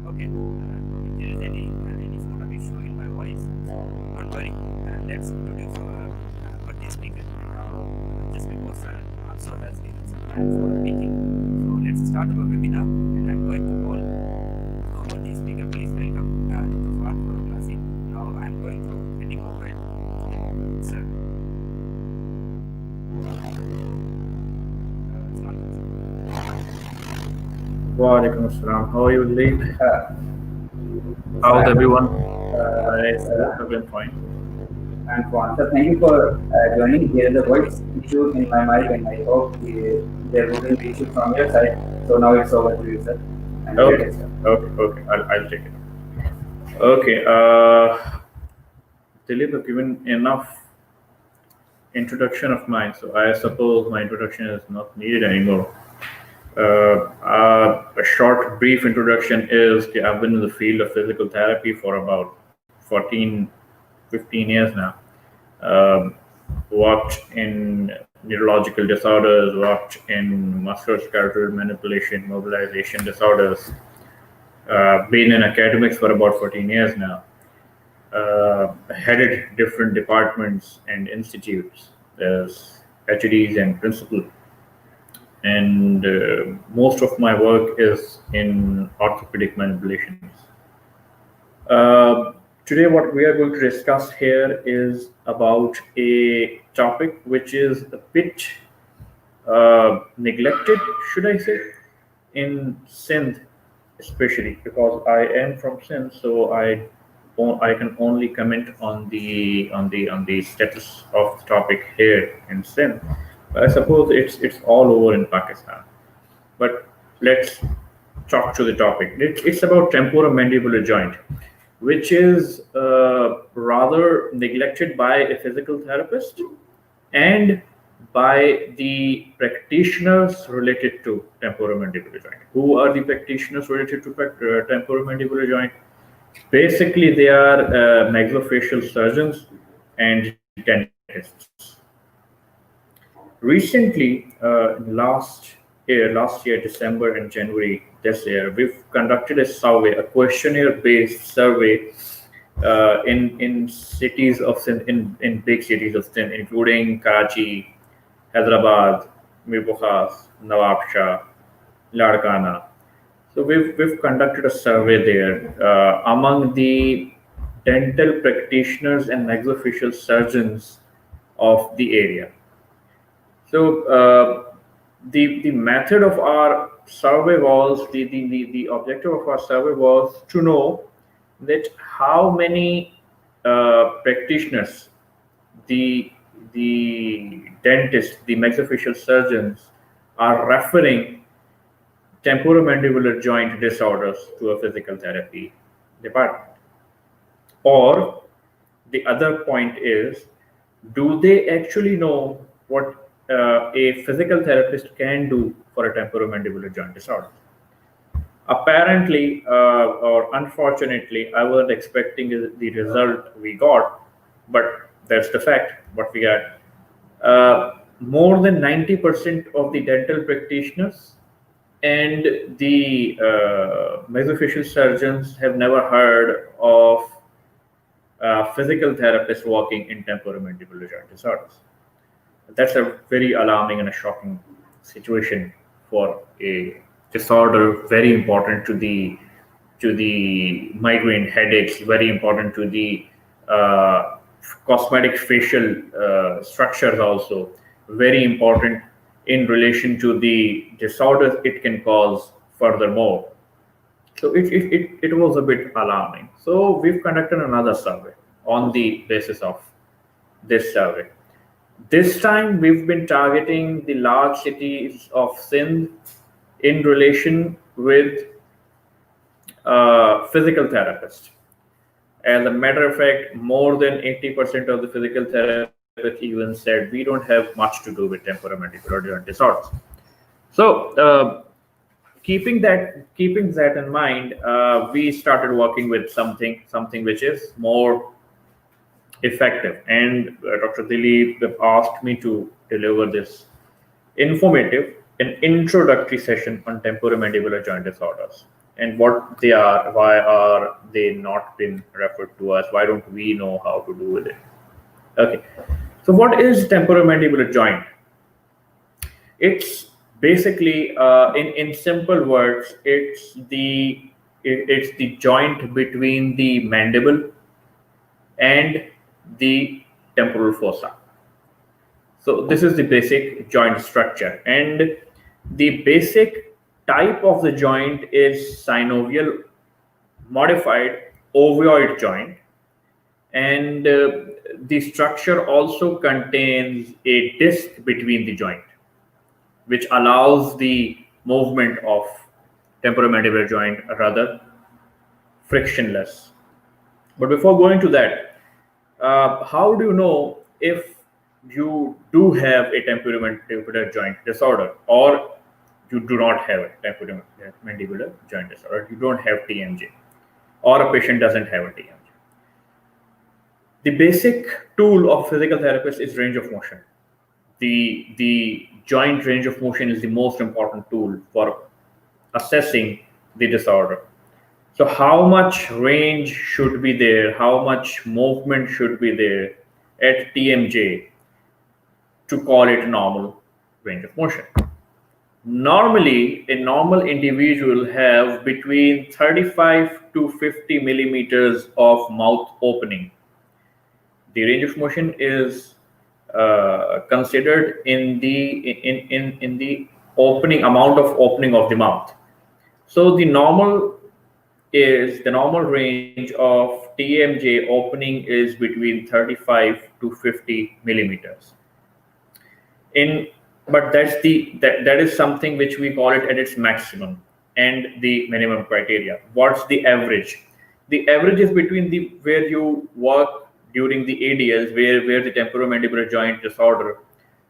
Okay, if there is any sort of issue in my voice, don't worry. Let's introduce our day speaker. Just because also has given some time for speaking. So let's start our webinar, and I'm going to call our day speaker. Please welcome Dr. Fahad for classic. Now I'm going to handing over it to sir. Walaikum Assalam. How are you, Dileep? How's everyone? I've been fine. And Juan, so thank you for joining. There is a voice issue in my mic, and I hope there wouldn't be issue from your side. So now it's over to you, sir. And Okay. I'll take it. Okay. Dileep has given enough introduction of mine, so I suppose my introduction is not needed anymore. A short, brief introduction is I've been in the field of physical therapy for about 14, 15 years now. Worked in neurological disorders, worked in musculoskeletal manipulation, mobilization disorders. Been in academics for about 14 years now. Headed different departments and institutes as PhDs and principal. And most of my work is in orthopedic manipulations. Today, what we are going to discuss here is about a topic which is a bit neglected, should I say, in Sindh, especially because I am from Sindh, so I can only comment on the status of the topic here in Sindh. I suppose it's all over in Pakistan. But let's talk to the topic. It's about temporomandibular joint, which is rather neglected by a physical therapist and by the practitioners related to temporomandibular joint. Who are the practitioners related to temporomandibular joint? Basically, they are maxillofacial surgeons and dentists. Recently, last year, December and January this year, we've conducted a survey, a questionnaire-based survey in cities of Sindh, in big cities of Sindh, including Karachi, Hyderabad, Mir Bukhas, Nawab Shah, Ladkana. So we've conducted a survey there among the dental practitioners and maxillofacial surgeons of the area. So the method of our survey was the objective of our survey was to know that how many practitioners, the dentists, the maxillofacial surgeons are referring temporomandibular joint disorders to a physical therapy department. Or the other point is do they actually know what a physical therapist can do for a temporomandibular joint disorder? Apparently, or unfortunately, I wasn't expecting the result we got, but that's the fact. What we got. More than 90% of the dental practitioners and the maxillofacial surgeons have never heard of physical therapists working in temporomandibular joint disorders. That's a very alarming and a shocking situation for a disorder very important to the migraine headaches, very important to the cosmetic facial structures, also very important in relation to the disorders it can cause furthermore. So it was a bit alarming. So we've conducted another survey on the basis of this survey. This time we've been targeting the large cities of Sindh in relation with physical therapists. As a matter of fact, more than 80% of the physical therapists even said we don't have much to do with temporomandibular joint disorders. So keeping that in mind, we started working with something which is more effective. And Dr. Dileep asked me to deliver this informative and introductory session on temporomandibular joint disorders and what they are, why are they not been referred to us, why don't we know how to do with it. Okay, so what is temporomandibular joint? It's basically, in simple words, it's the joint between the mandible and the temporal fossa. So this is the basic joint structure, and the basic type of the joint is synovial modified ovoid joint, and the structure also contains a disc between the joint, which allows the movement of temporomandibular joint rather frictionless. But before going to that, how do you know if you do have a temporomandibular joint disorder or you do not have a temporomandibular joint disorder, you don't have TMJ, or a patient doesn't have a TMJ? The basic tool of physical therapist is range of motion. The joint range of motion is the most important tool for assessing the disorder. So how much range should be there, how much movement should be there at TMJ to call it normal range of motion? Normally, a normal individual have between 35 to 50 millimeters of mouth opening. The range of motion is considered in the opening amount of opening of the mouth. So the normal range of TMJ opening is between 35 to 50 millimeters. But that is something which we call it at its maximum and the minimum criteria. What's the average? The average is between where you work during the ADLs, where the temporomandibular joint disorder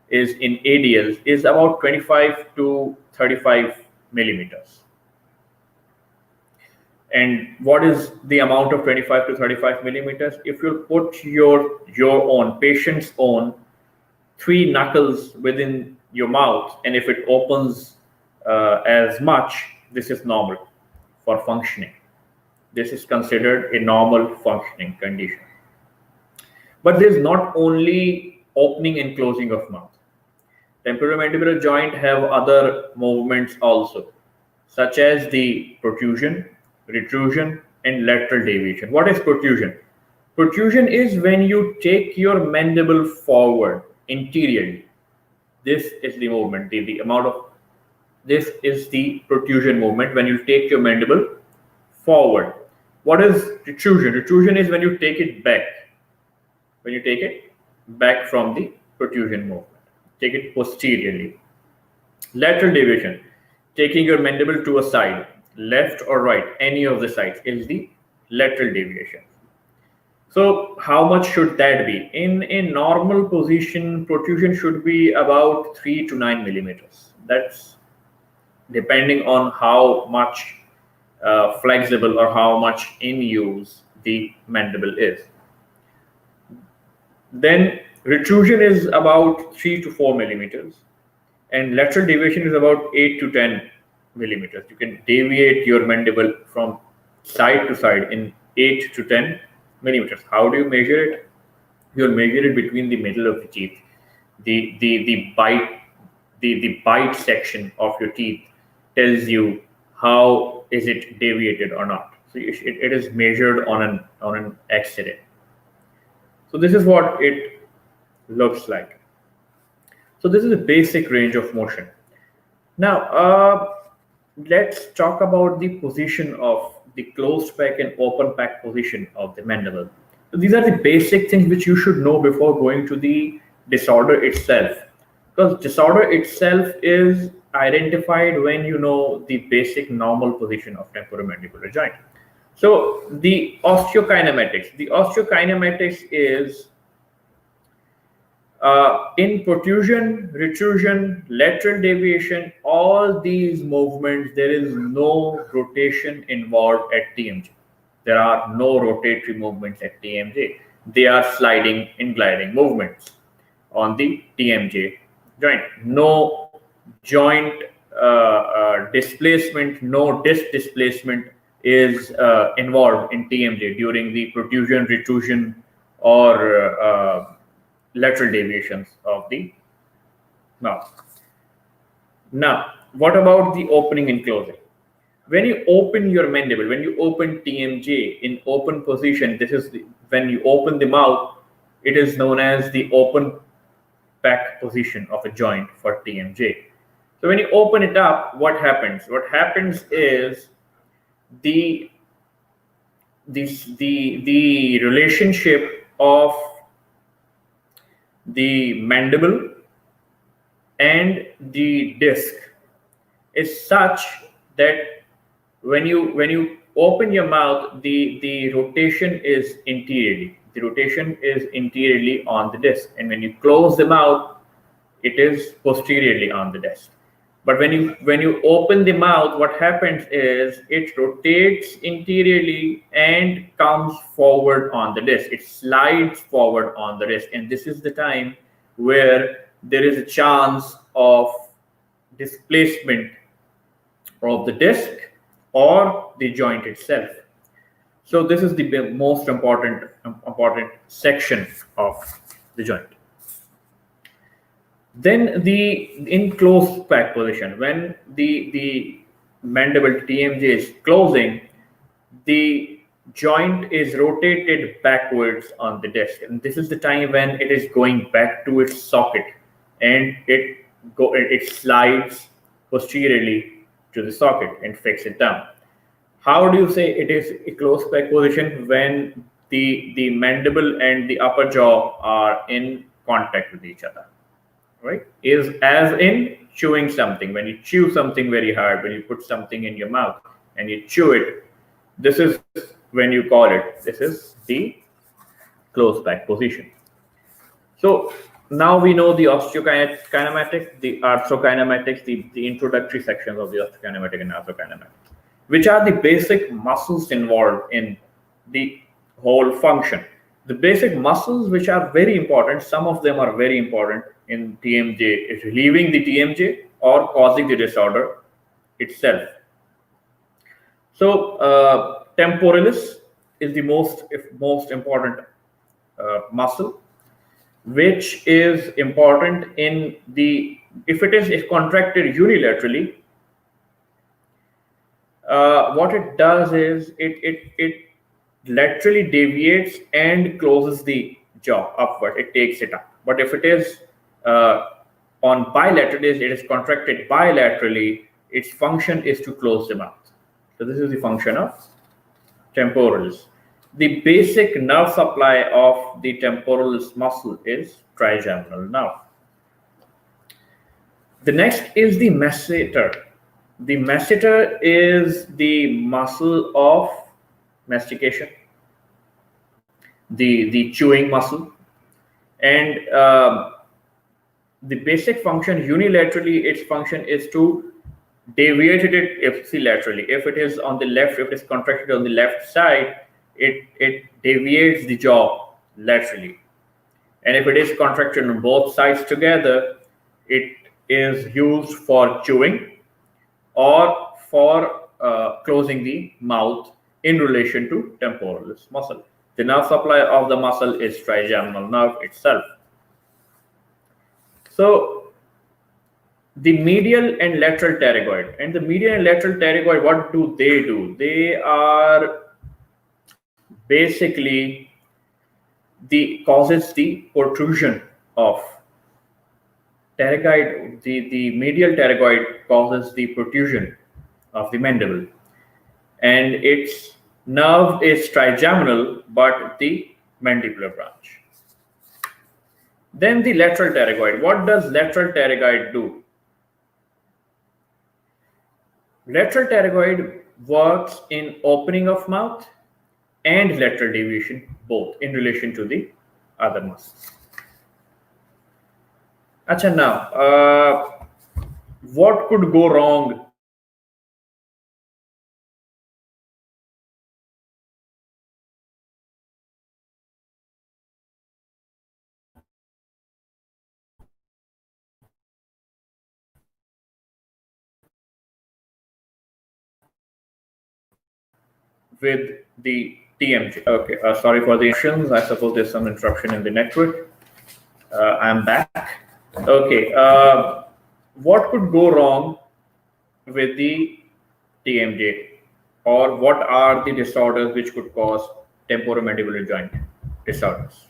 is in ADLs, is about 25 to 35 millimeters. And what is the amount of 25 to 35 millimeters? If you put your own patient's own 3 knuckles within your mouth, and if it opens as much, this is normal for functioning. This is considered a normal functioning condition. But there's not only opening and closing of mouth. Temporomandibular joint have other movements also, such as the protrusion, retrusion, and lateral deviation. What is protrusion? Protrusion is when you take your mandible forward interiorly. This is the movement, the amount of, this is the protrusion movement when you take your mandible forward. What is retrusion? Retrusion is when you take it back. When you take it back from the protrusion movement, take it posteriorly. Lateral deviation, taking your mandible to a side, left or right, any of the sides, is the lateral deviation. So how much should that be? In a normal position, protrusion should be about 3 to 9 millimeters. That's depending on how much flexible or how much in use the mandible is. Then retrusion is about 3 to 4 millimeters, and lateral deviation is about 8 to 10 millimeters. You can deviate your mandible from side to side in 8 to 10 millimeters. How do you measure it? You'll measure it between the middle of the teeth. The bite section of your teeth tells you how is it deviated or not. So it is measured on an X-ray. So this is what it looks like. So this is a basic range of motion. Now let's talk about the position of the closed pack and open pack position of the mandible. So these are the basic things which you should know before going to the disorder itself, because disorder itself is identified when you know the basic normal position of temporomandibular joint. So the osteokinematics is in protrusion, retrusion, lateral deviation, all these movements, there is no rotation involved at TMJ. There are no rotatory movements at TMJ. They are sliding and gliding movements on the TMJ joint. No joint displacement, no disc displacement is involved in TMJ during the protrusion, retrusion, or lateral deviations of the mouth. Now, what about the opening and closing? When you open your mandible, when you open TMJ in open position, this is when you open the mouth, it is known as the open pack position of a joint for TMJ. So when you open it up, what happens? What happens is the relationship of the mandible and the disc is such that when you open your mouth, the rotation is interiorly. The rotation is interiorly on the disc, and when you close the mouth, it is posteriorly on the disc. But when you open the mouth, what happens is it rotates interiorly and comes forward on the disc. It slides forward on the disc, and this is the time where there is a chance of displacement of the disc or the joint itself. So this is the most important section of the joint. Then in closed pack position, when the mandible TMJ is closing, the joint is rotated backwards on the disc, and this is the time when it is going back to its socket, and it slides posteriorly to the socket and fix it down. How do you say it is a closed pack position? When the mandible and the upper jaw are in contact with each other, right? Is as in chewing something. When you chew something very hard, when you put something in your mouth and you chew it, this is when you call it, this is the closed pack position. So now we know the osteokinematics, the arthrokinematics, the introductory sections of the osteokinematic and arthrokinematics, which are the basic muscles involved in the whole function. The basic muscles which are very important, some of them are very important in TMJ, is relieving the TMJ or causing the disorder itself. So temporalis is the most important muscle, which is important in the, if it is contracted unilaterally, what it does is it laterally deviates and closes the jaw upward. It takes it up. But if it is on bilaterally, it is contracted bilaterally, its function is to close the mouth. So this is the function of temporalis. The basic nerve supply of the temporalis muscle is trigeminal nerve. The next is the masseter. The masseter is the muscle of mastication. the chewing muscle, and the basic function unilaterally, its function is to deviate it if laterally. If it is on the left, if it is contracted on the left side, it deviates the jaw laterally. And if it is contracted on both sides together, it is used for chewing or for closing the mouth in relation to temporalis muscle. The nerve supply of the muscle is trigeminal nerve itself. So the medial and lateral pterygoid. And the medial and lateral pterygoid, what do? They are basically causes the protrusion of pterygoid. The medial pterygoid causes the protrusion of the mandible, and its nerve is trigeminal, but the mandibular branch. Then the lateral pterygoid. What does lateral pterygoid do? Lateral pterygoid works in opening of mouth and lateral deviation, both in relation to the other muscles. Acha, now, what could go wrong with the TMJ? Okay, sorry for the interruptions. I suppose there's some interruption in the network. I'm back. Okay, what could go wrong with the TMJ, or what are the disorders which could cause temporomandibular joint disorders?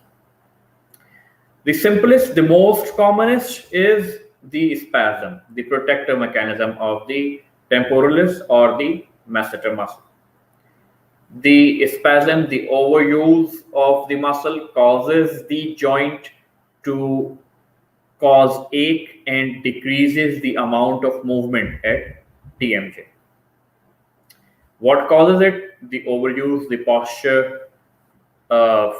The simplest, the most commonest is the spasm, the protective mechanism of the temporalis or the masseter muscle. The spasm, the overuse of the muscle, causes the joint to cause ache and decreases the amount of movement at TMJ. What causes it? The overuse, the posture,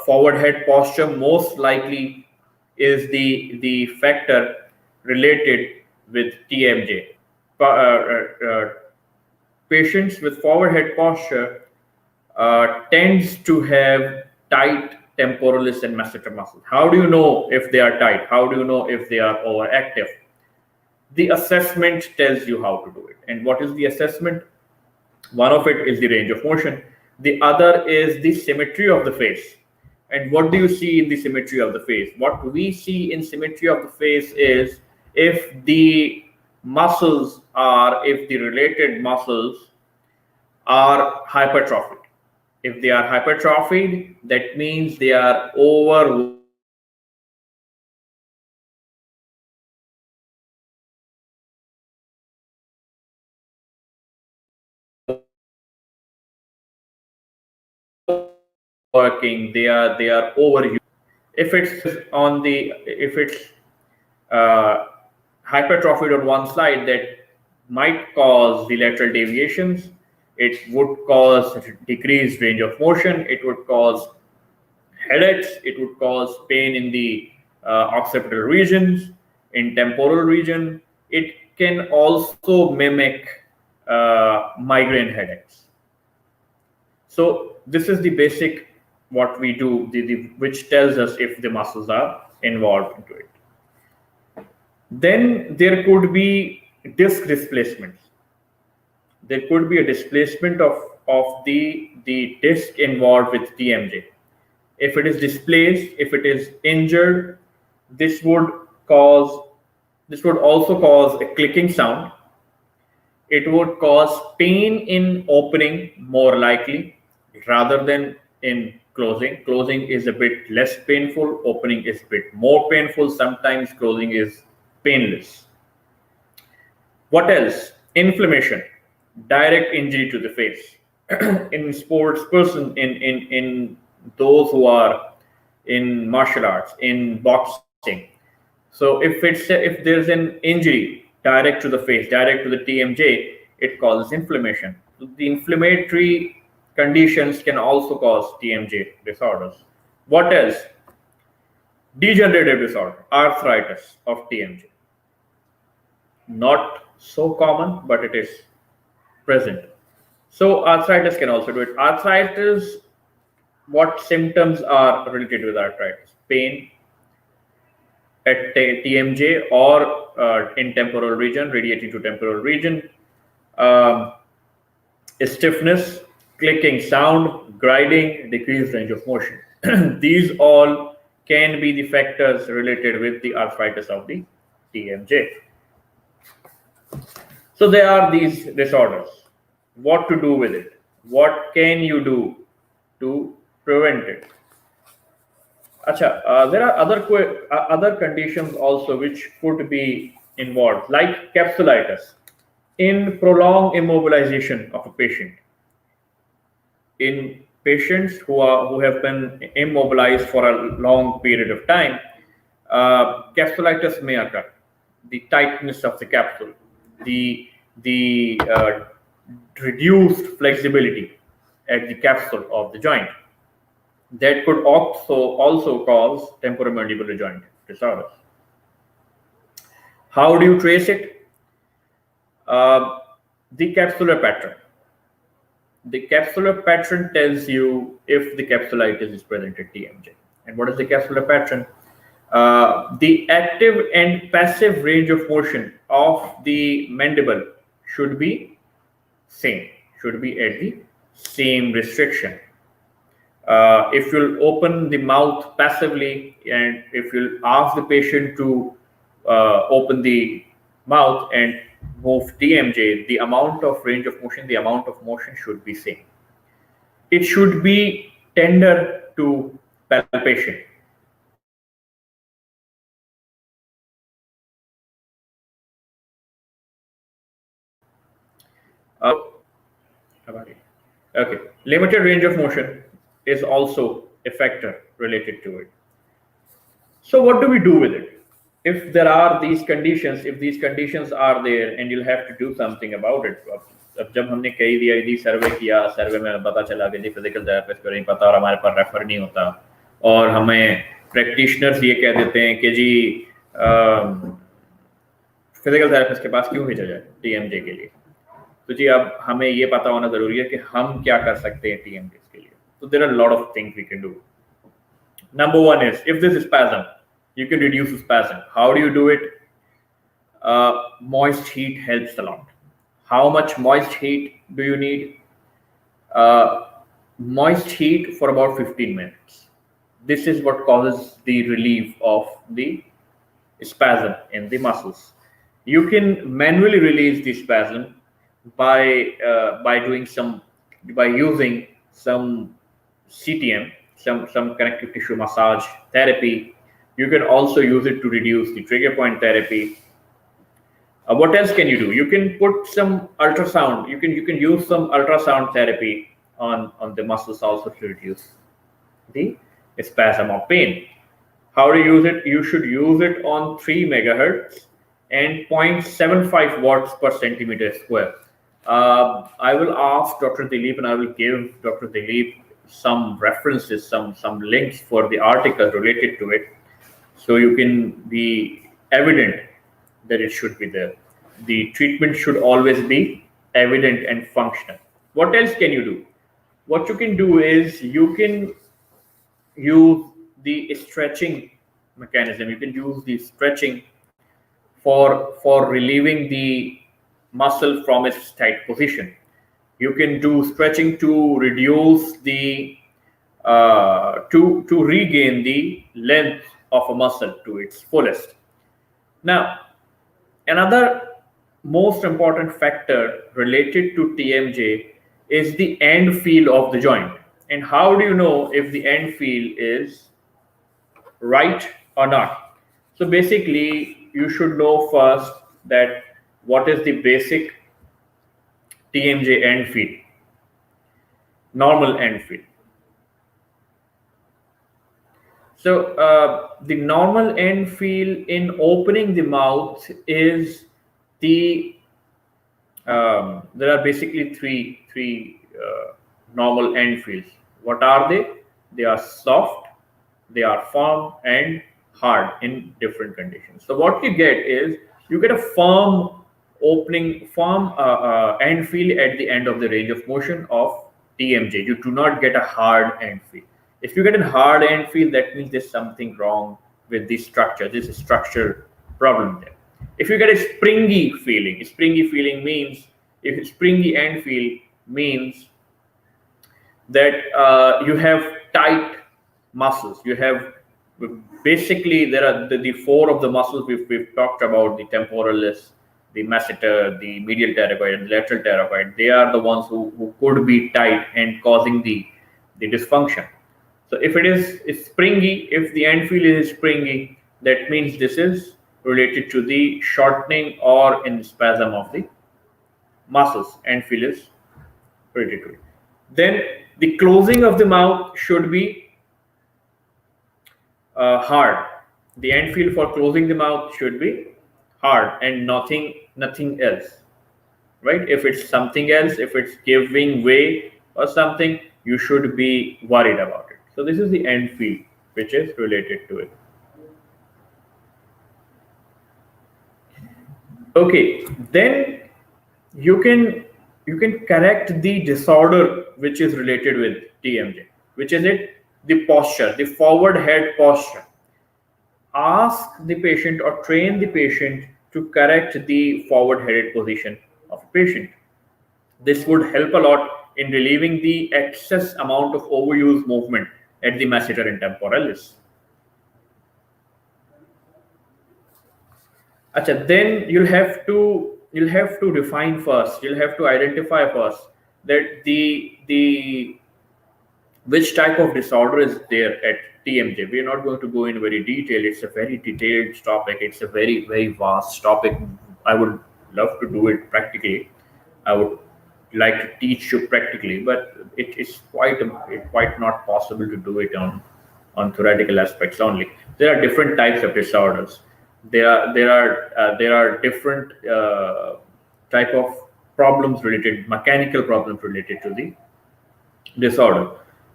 forward head posture most likely is the factor related with TMJ. Patients with forward head posture tends to have tight temporalis and masseter muscle. How do you know if they are tight? How do you know if they are overactive? The assessment tells you how to do it. And what is the assessment? One of it is the range of motion. The other is the symmetry of the face. And what do you see in the symmetry of the face? What we see in symmetry of the face is if the muscles are, if the related muscles are hypertrophied. If they are hypertrophied, that means they are overworking they are overused. If it's hypertrophied on one side, that might cause the lateral deviations. It would cause decreased range of motion. It would cause headaches. It would cause pain in the occipital regions, in temporal region. It can also mimic migraine headaches. So this is the basic what we do, which tells us if the muscles are involved into it. Then there could be disc displacements. There could be a displacement of the disc involved with TMJ. If it is displaced, if it is injured, this would also cause a clicking sound. It would cause pain in opening more likely rather than in closing. Closing is a bit less painful. Opening is a bit more painful. Sometimes closing is painless. What else? Inflammation, direct injury to the face. In sports person, in those who are in martial arts, in boxing. So if there's an injury direct to the face, direct to the TMJ, it causes inflammation. The inflammatory conditions can also cause TMJ disorders. What else? Degenerative disorder, arthritis of TMJ. Not so common, but it is present. So arthritis can also do it. Arthritis, what symptoms are related with arthritis? Pain at TMJ or in temporal region, radiating to temporal region, um, stiffness, clicking sound, grinding, decreased range of motion. These all can be the factors related with the arthritis of the TMJ. So there are these disorders. What to do with it? What can you do to prevent it? There are other conditions also which could be involved, like capsulitis. In prolonged immobilization of a patient, in patients who have been immobilized for a long period of time, capsulitis may occur. The tightness of the capsule, the reduced flexibility at the capsule of the joint, that could also cause temporomandibular joint disorders. How do you trace it? The capsular pattern. The capsular pattern tells you if the capsulitis is present at TMJ. And what is the capsular pattern? The active and passive range of motion of the mandible should be same, should be at the same restriction. If you'll open the mouth passively and if you'll ask the patient to open the mouth and move TMJ, the amount of range of motion, the amount of motion should be same. It should be tender to palpation. Okay, limited range of motion is also a factor related to it. So what do we do with it? If there are these conditions, if these conditions are there and you'll have to do something about it. अब जब हमने कई DID सर्वे किया, सर्वे में पता चला कि जी physical therapist को नहीं पता और हमारे पास रेफर नहीं होता और हमें प्रैक्टिशनर्स ये कह देते हैं कि जी फिजिकल थेरेपिस्ट के पास क्यों भेजा जाए TMJ के लिए, तो जी अब हमें ये पता होना जरूरी है कि हम क्या कर सकते हैं TMJ के लिए. So there are a lot of things we can do. Number one is, if this is spasm, you can reduce the spasm. How do you do it? Moist heat helps a lot. How much moist heat do you need? Moist heat for about 15 minutes. This is what causes the relief of the spasm in the muscles. You can manually release the spasm by using some CTM, some connective tissue massage therapy. You can also use it to reduce the trigger point therapy. What else can you do? You can put some ultrasound. You can use some ultrasound therapy on the muscles also to reduce the spasm or pain. How to use it? You should use it on 3 megahertz and 0.75 watts per centimeter square. I will ask Dr. Dileep and I will give Dr. Dileep some references, some links for the article related to it, so you can be evident that it should be there. The treatment should always be evident and functional. What else can you do? What you can do is you can use the stretching mechanism. You can use the stretching for relieving the muscle from its tight position. You can do stretching to reduce the to regain the length of a muscle to its fullest. Now, another most important factor related to TMJ is the end feel of the joint. And how do you know if the end feel is right or not? So basically, you should know first that what is the basic TMJ end feel, normal end feel. So the normal end feel in opening the mouth is the there are basically three normal end feels. What are they? They are soft, They are firm and hard in different conditions. So what you get is you get a firm opening, firm end feel at the end of the range of motion of TMJ. You do not get a hard end feel. If you get a hard end feel, that means there's something wrong with the structure. There's a structural problem there. If you get a springy feeling means, if springy end feel means that you have tight muscles. You have basically, there are the four of the muscles we've talked about: the temporalis, the masseter, the medial pterygoid, and the lateral pterygoid. They are the ones who could be tight and causing the dysfunction. So if it is springy, if the end feel is springy, that means this is related to the shortening or in spasm of the muscles. End feel is related to it. Then the closing of the mouth should be hard. The end feel for closing the mouth should be hard and nothing else, right? If it's something else, if it's giving way or something, you should be worried about it. So this is the end feel which is related to it. Okay, then you can correct the disorder which is related with TMJ, which is the posture, the forward head posture. Ask the patient or train the patient to correct the forward headed position of a patient. This would help a lot in relieving the excess amount of overuse movement at the masseter and temporalis. Achha, then you'll have to define first. You'll have to identify first that the which type of disorder is there at TMJ. We are not going to go in very detail. It's a very detailed topic. It's a very, very vast topic. I would love to do it practically. I would like to teach you practically, but it is quite not possible to do it on theoretical aspects only. There are different types of disorders. There are different type of mechanical problems related to the disorder.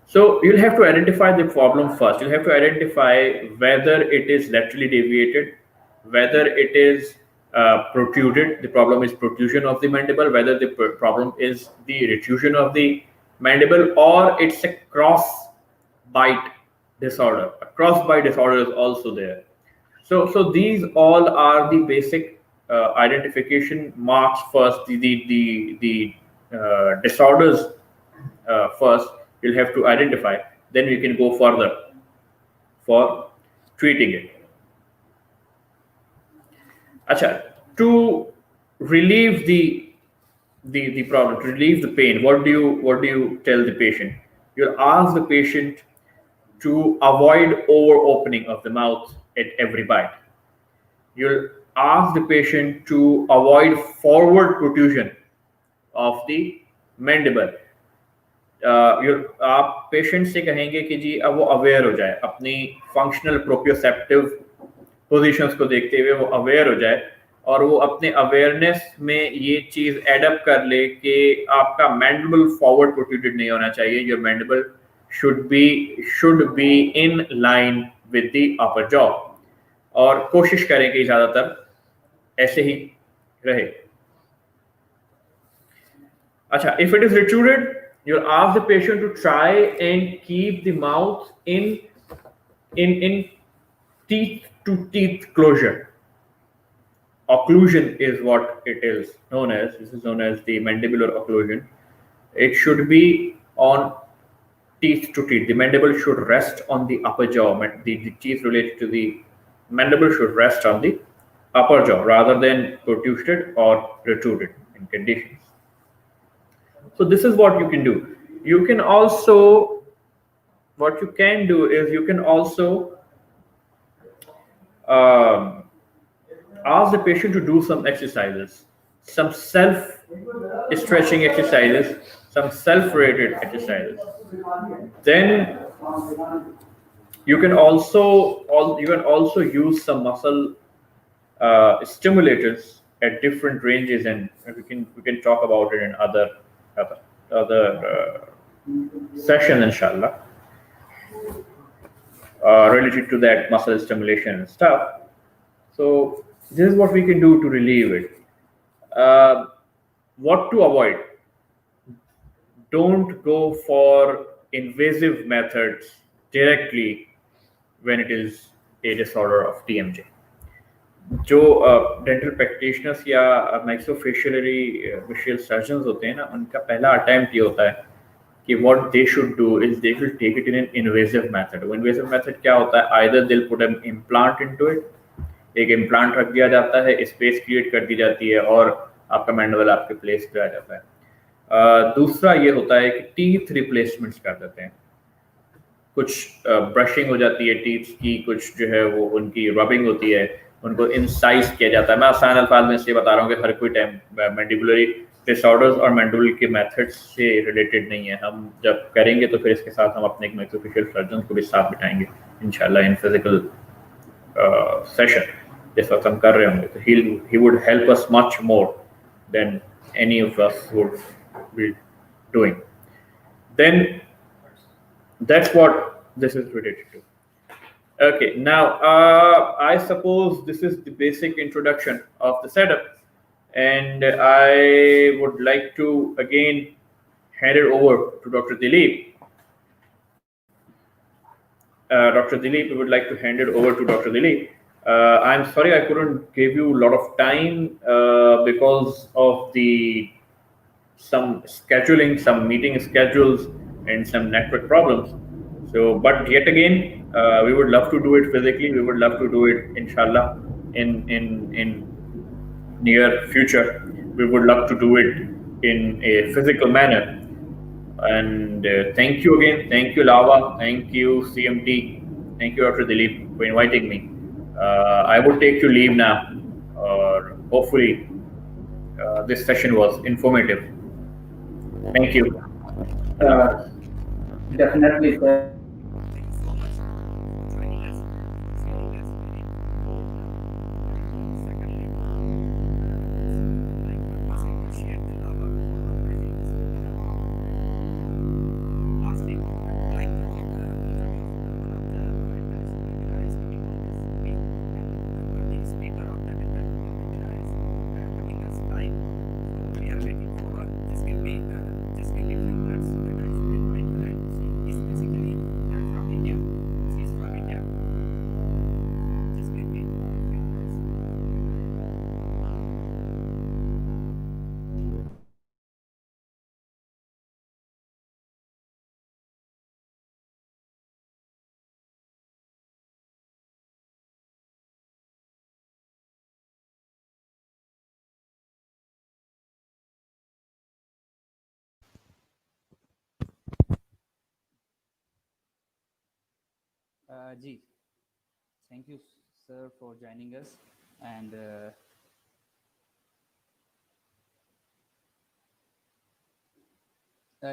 So you'll have to identify the problem first. You'll have to identify whether it is laterally deviated, whether it is protruded. The problem is protrusion of the mandible, whether the problem is the retrusion of the mandible, or it's a cross bite disorder. A cross bite disorder is also there. So these all are the basic identification marks first. The disorders first you'll have to identify. Then we can go further for treating it. Achha, to relieve the problem, to relieve the pain, what do you tell the patient? You'll ask the patient to avoid over opening of the mouth at every bite. You'll ask the patient to avoid forward protrusion of the mandible. आप patient से कहेंगे कि जी अब वो aware हो जाए, अपनी functional proprioceptive positions को देखते हुए वो अवेयर हो जाए और वो अपने अवेयरनेस में ये चीज एडअप कर ले कि आपका मैंडिबल फॉरवर्ड प्रोट्रूडेड नहीं होना चाहिए. Your mandible should be in line with the upper jaw, और कोशिश करें कि ज्यादातर ऐसे ही रहे. अच्छा, if it is retruded, you'll ask the patient to try and keep the mouth in teeth to teeth closure. Occlusion is what it is known as. This is known as the mandibular occlusion. It should be on teeth to teeth. The mandible should rest on the upper jaw. The teeth related to the mandible should rest on the upper jaw rather than protruded or retruded in conditions. So this is what you can do. You can also, what you can do is you can also ask the patient to do some exercises, some self-stretching exercises, some self-rated exercises. Then you can also use some muscle stimulators at different ranges, and we can talk about it in other session, inshallah. related to that muscle stimulation and stuff. So this is what we can do to relieve it. What to avoid? Don't go for invasive methods directly when it is a disorder of TMJ. जो dental practitioners या मैक्सोफेशियलरी विशियल surgeons होते हैं ना, उनका पहला attempt ये होता है कि what they should do is they should take it in an invasive method. वो invasive method क्या होता है? Either they'll put an implant into it, एक इम्प्लांट रख दिया जाता है, स्पेस क्रिएट कर दी जाती है और आपका मैंडिबल आपके प्लेस पे आ जाता है। दूसरा ये होता है कि टीथ रिप्लेसमेंट्स कर देते हैं, कुछ ब्रशिंग हो जाती है टीथ की, कुछ जो है वो उनकी रबिंग होती है, उनको इंसाइज किया जाता है। मैं आसान अल्फाज में इसलिए बता रहा हूँ कि हर कोई टाइम मैंडिबुलरी डिसऑर्डर्स और मैंडिबुलर के मेथड्स से रिलेटेड नहीं है। हम जब करेंगे तो फिर इसके साथ हम अपने एक मैक्सोफेशियल सर्जन को भी साथ बिठाएंगे इंशाल्लाह इन फिजिकल सेशन जिस वक्त हम कर रहे होंगे, तो he would help us much more than any of us would be doing. Then that's what this is related to. Okay, now I suppose this is the basic introduction of the setup, and I would like to again hand it over to Dr. Dileep. Dr. Dileep, we would like to hand it over to Dr. Dileep. I'm sorry I couldn't give you a lot of time because of some scheduling, some meeting schedules, and some network problems. So, but yet again, we would love to do it physically. We would love to do it, inshallah, in near future. We would love to do it in a physical manner. And thank you again. Thank you, LAWA. Thank you, CMT. Thank you, Dr. Dileep, for inviting me. I would take you leave now. Hopefully, this session was informative. Thank you. Definitely, sir. Thank you so much for joining us, sharing us very secondly, like purpose to share the lava organizing this lastly, I would like to introduce one of the webinars coming on this week, and the speaker of that webinar is coming us live. So we are waiting for just give me few minutes that I should invite her, and she is basically from India. She is from India. Just give me a few minutes. Ji, thank you, sir, for joining us. And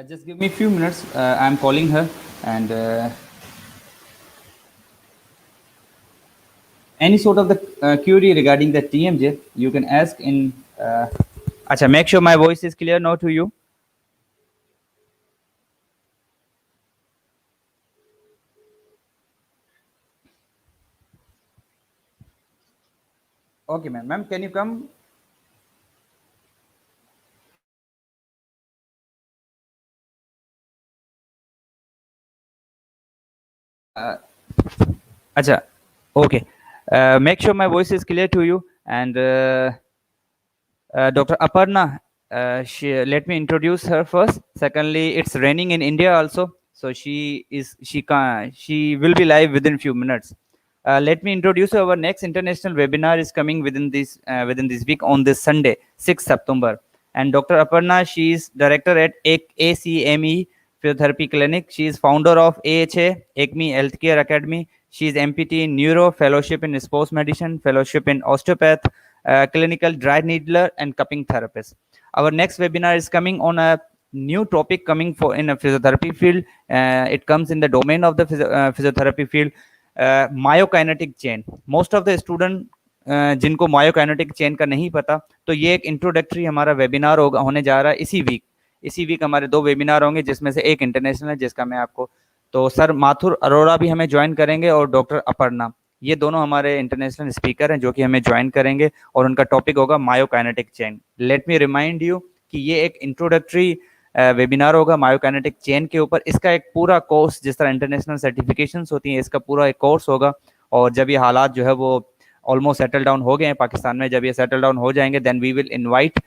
just give me a few minutes. I'm calling her, and any sort of the query regarding the TMJ, you can ask in. Acha, make sure my voice is clear now to you. Okay, ma'am. Ma'am, can you come? Acha, okay. Make sure my voice is clear to you. And Dr. Aparna, let me introduce her first. Secondly, it's raining in India also, so she will be live within few minutes. Let me introduce our next international webinar is coming within this week on this Sunday, 6th September. And Dr. Aparna, she is director at ACME Physiotherapy Clinic. She is founder of AHA, ACME Healthcare Academy. She is MPT in Neuro, Fellowship in Sports Medicine, Fellowship in Osteopath, clinical dry needler and cupping therapist. Our next webinar is coming on a new topic coming for in a physiotherapy field. It comes in the domain of the physiotherapy field, myokinetic chain. Most of the student जिनको मायोकाइनेटिक chain का नहीं पता, तो ये एक introductory हमारा webinar होने जा रहा है इसी वीक हमारे 2 वेबिनार होंगे, जिसमें से एक इंटरनेशनल है जिसका मैं आपको तो सर माथुर अरोड़ा भी हमें ज्वाइन करेंगे और डॉक्टर अपर्णा, ये दोनों हमारे इंटरनेशनल स्पीकर हैं जो कि हमें ज्वाइन करेंगे और उनका टॉपिक होगा myokinetic chain. Let me remind you कि ये एक इंट्रोडक्टरी वेबिनार होगा मायोकाइनेटिक चेन के ऊपर। इसका एक पूरा कोर्स, जिस तरह इंटरनेशनल सर्टिफिकेशंस होती हैं, इसका पूरा एक कोर्स होगा। और जब ये हालात जो है वो ऑलमोस्ट सेटल डाउन हो गए हैं पाकिस्तान में, जब ये सेटल डाउन हो जाएंगे then we will invite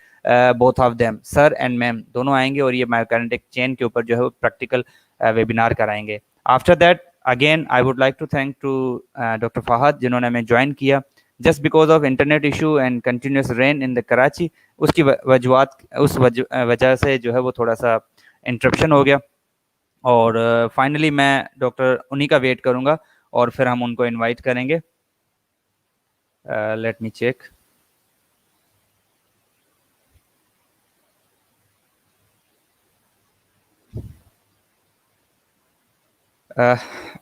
both of them, sir and ma'am दोनों आएंगे और ये मायोकाइनेटिक चेन के ऊपर जो है वो प्रैक्टिकल वेबिनार कराएंगे। After that again I would like to thank to doctor Fahad जिन्होंने हमें ज्वाइन किया just because of internet issue and continuous rain in the Karachi. उसकी वजूहत, उस वजह से जो है वो थोड़ा सा इंटरप्शन हो गया। और फाइनली मैं डॉक्टर उन्हीं का वेट करूंगा और फिर हम उनको इनवाइट करेंगे। Let me check.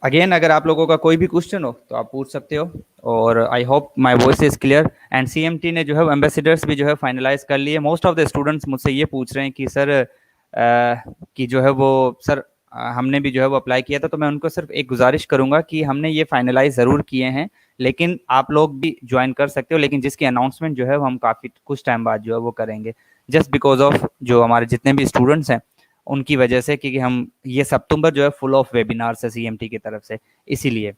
अगेन अगर आप लोगों का कोई भी क्वेश्चन हो तो आप पूछ सकते हो। और I hope my voice is clear. And CMT ने जो है एम्बेसडर्स भी जो है फाइनलाइज कर लिए। मोस्ट ऑफ द स्टूडेंट्स मुझसे ये पूछ रहे हैं कि सर कि जो है वो सर हमने भी जो है वो अप्लाई किया था। तो मैं उनको सिर्फ एक गुजारिश करूंगा कि हमने ये फाइनलाइज ज़रूर किए हैं, लेकिन आप लोग भी ज्वाइन कर सकते हो, लेकिन जिसकी अनाउंसमेंट जो है वो हम काफ़ी कुछ टाइम बाद जो है वो करेंगे, जस्ट बिकॉज ऑफ जो हमारे जितने भी स्टूडेंट्स हैं उनकी वजह से, क्योंकि हम ये सितंबर जो है फुल ऑफ वेबिनार है सीएमटी की तरफ से, इसीलिए।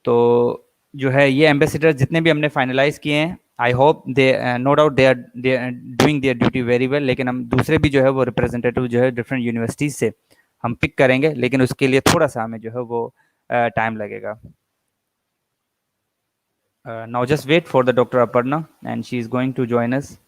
तो जो है ये एम्बेसडर जितने भी हमने फाइनलाइज किए हैं, I hope they no doubt they are doing their duty very well. लेकिन हम दूसरे भी जो है वो रिप्रेजेंटेटिव जो है डिफरेंट यूनिवर्सिटीज से हम पिक करेंगे, लेकिन उसके लिए थोड़ा सा हमें जो है वो टाइम लगेगा। Now just wait for the doctor Aparna and she is going to join us.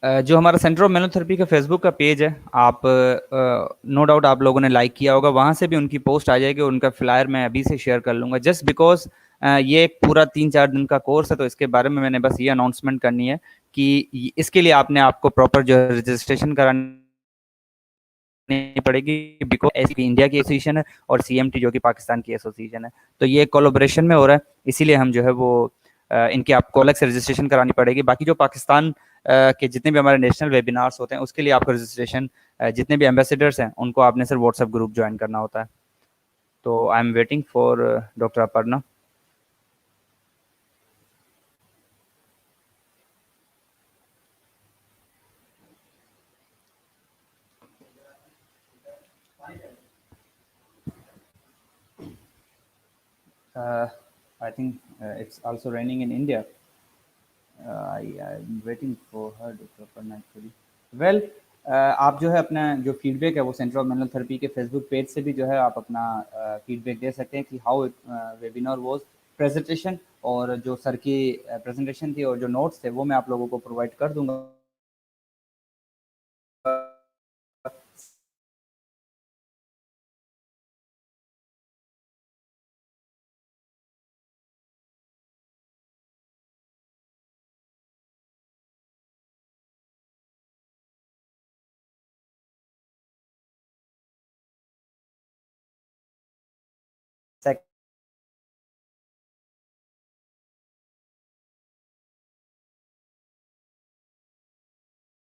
जो हमारा सेंटर ऑफ मेनोथेरेपी का फेसबुक का पेज है, आप नो डाउट आप लोगों ने लाइक किया होगा, वहाँ से भी उनकी पोस्ट आ जाएगी। उनका फ्लायर मैं अभी से शेयर कर लूँगा, जस्ट बिकॉज ये एक पूरा 3-4 दिन का कोर्स है। तो इसके बारे में मैंने बस ये अनाउंसमेंट करनी है कि इसके लिए आपको प्रॉपर जो है रजिस्ट्रेशन करानी पड़ेगी, बिकॉज इंडिया की एसोसिएशन है और सीएमटी जो कि पाकिस्तान की एसोसिएशन है। तो ये कोलैबोरेशन में हो रहा है, इसीलिए हम जो है वो इनके आपको अलग से रजिस्ट्रेशन करानी पड़ेगी। बाकी जो पाकिस्तान के जितने भी हमारे नेशनल वेबिनार्स होते हैं उसके लिए आपको रजिस्ट्रेशन, जितने भी एम्बेसडर्स हैं उनको आपने सिर्फ व्हाट्सएप ग्रुप ज्वाइन करना होता है। तो I am waiting for doctor Aparna. I think it's also raining in India. I'm waiting for her, Dr. Aparna actually. Well आप जो है अपना जो फीडबैक है वो सेंटर ऑफ मेनल थेरेपी के फेसबुक पेज से भी जो है आप अपना फीडबैक दे सकते हैं कि हाउ वेबिनार वाज प्रेजेंटेशन। और जो सर की प्रेजेंटेशन थी और जो नोट्स थे वो मैं आप लोगों को प्रोवाइड कर दूंगा।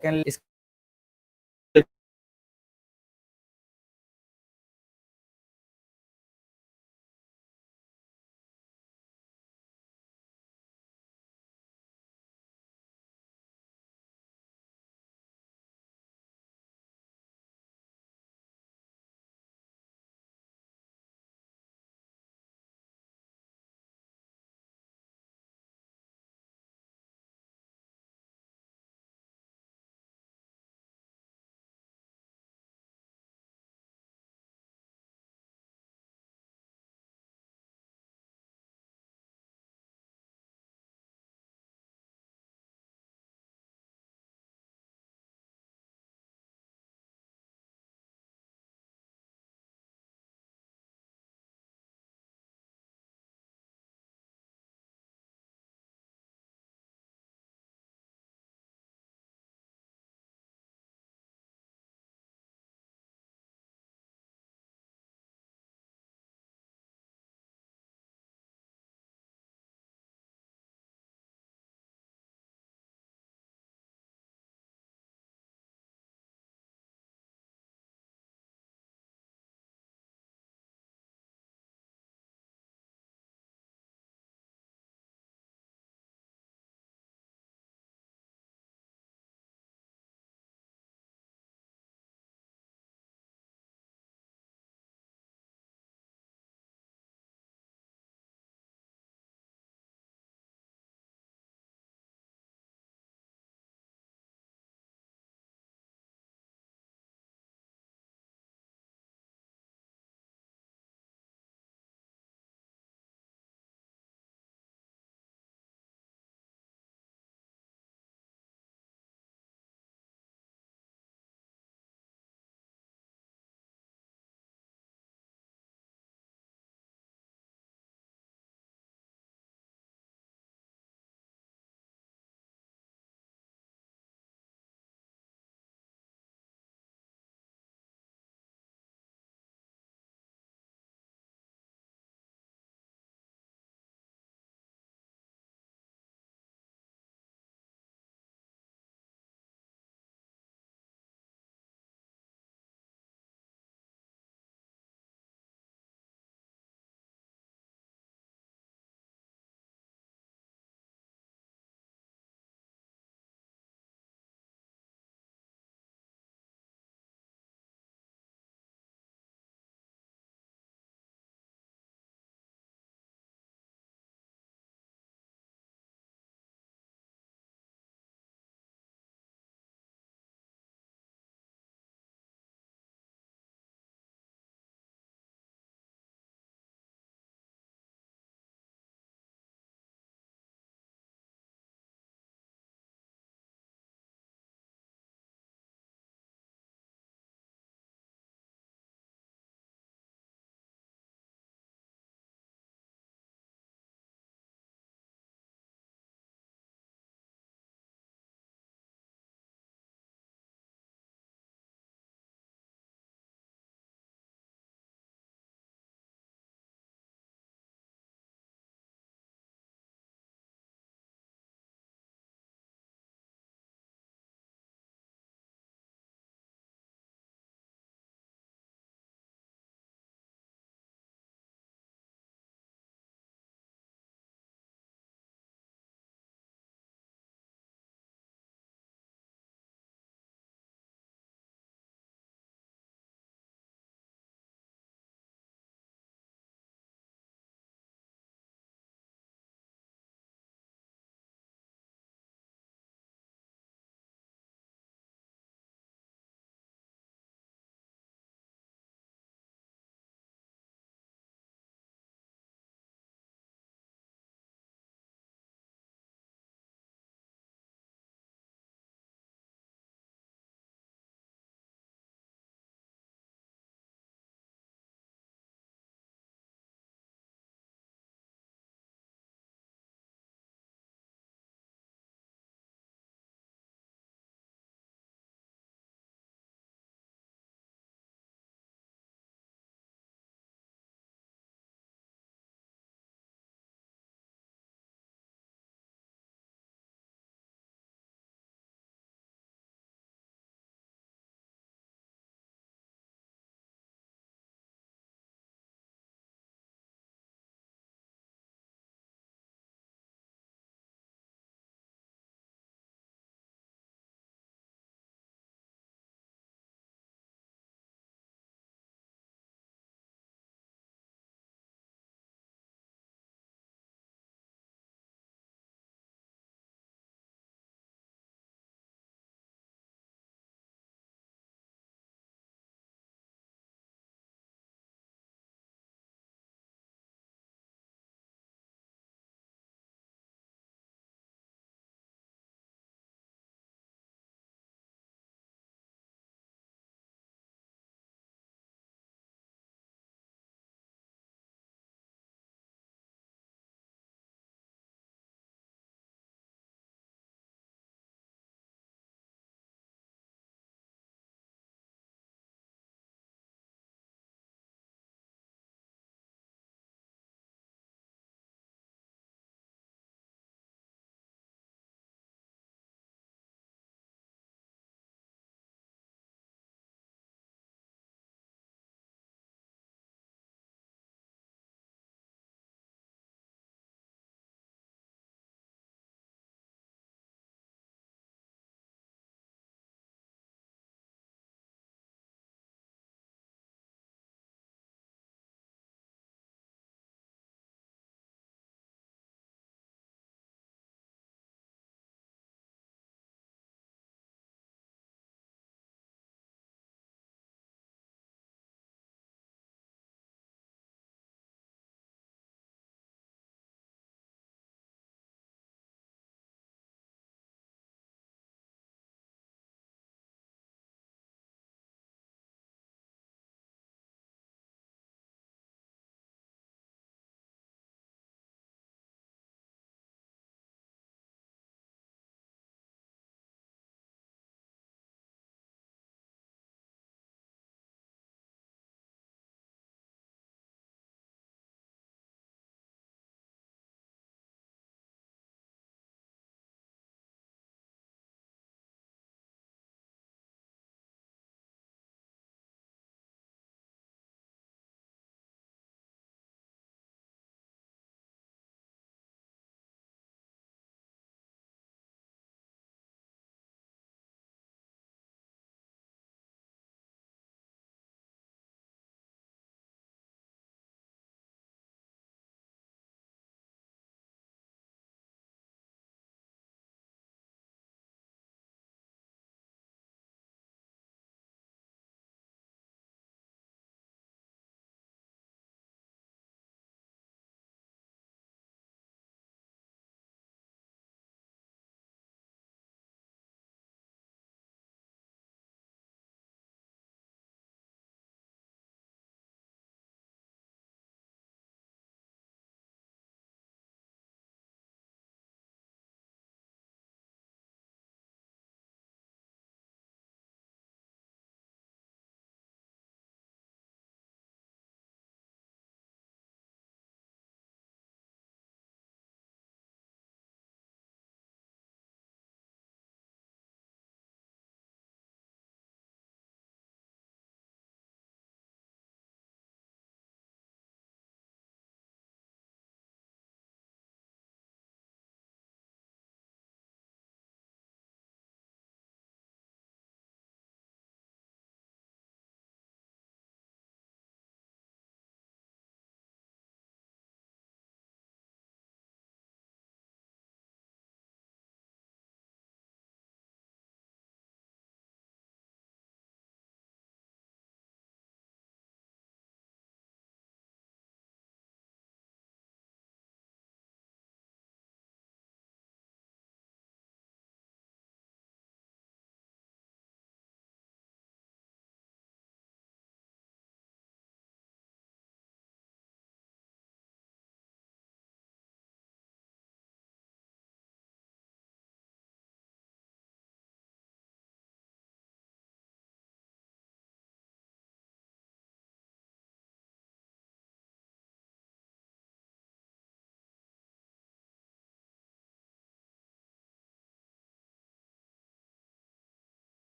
सेकंड